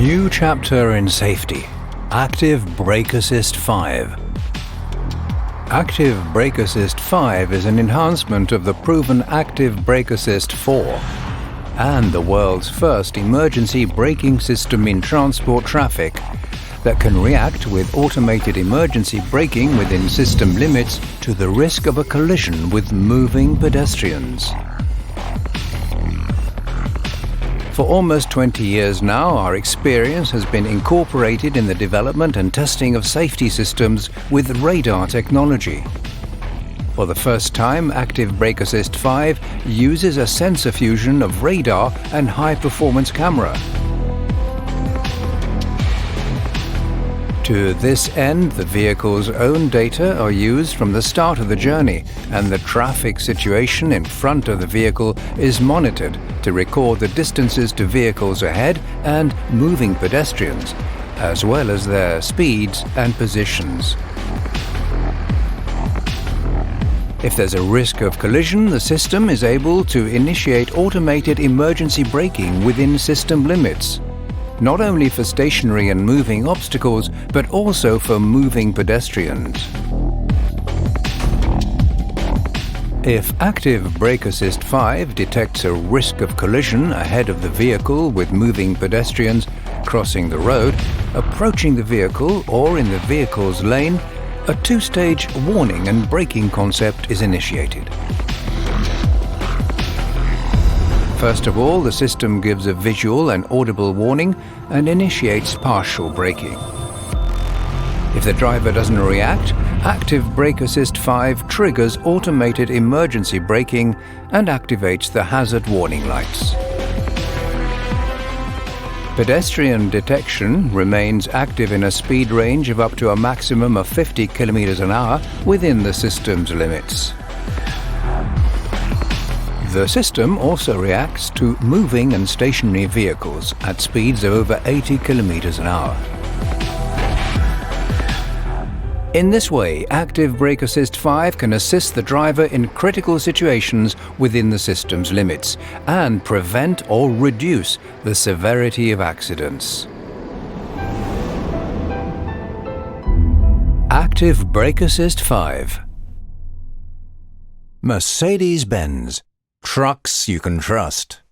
New chapter in safety. Active Brake Assist 5. Active Brake Assist 5 is an enhancement of the proven Active Brake Assist 4 and the world's first emergency braking system in transport traffic that can react with automated emergency braking within system limits to the risk of a collision with moving pedestrians. For almost 20 years now, our experience has been incorporated in the development and testing of safety systems with radar technology. For the first time, Active Brake Assist 5 uses a sensor fusion of radar and high-performance camera. To this end, the vehicle's own data are used from the start of the journey, and the traffic situation in front of the vehicle is monitored to record the distances to vehicles ahead and moving pedestrians, as well as their speeds and positions. If there's a risk of collision, the system is able to initiate automated emergency braking within system limits, not only for stationary and moving obstacles, but also for moving pedestrians. If Active Brake Assist 5 detects a risk of collision ahead of the vehicle with moving pedestrians crossing the road, approaching the vehicle, or in the vehicle's lane, a two-stage warning and braking concept is initiated. First of all, the system gives a visual and audible warning and initiates partial braking. If the driver doesn't react, Active Brake Assist 5 triggers automated emergency braking and activates the hazard warning lights. Pedestrian detection remains active in a speed range of up to a maximum of 50 km/h within the system's limits. The system also reacts to moving and stationary vehicles at speeds of over 80 km/h. In this way, Active Brake Assist 5 can assist the driver in critical situations within the system's limits and prevent or reduce the severity of accidents. Active Brake Assist 5. Mercedes-Benz. Trucks you can trust.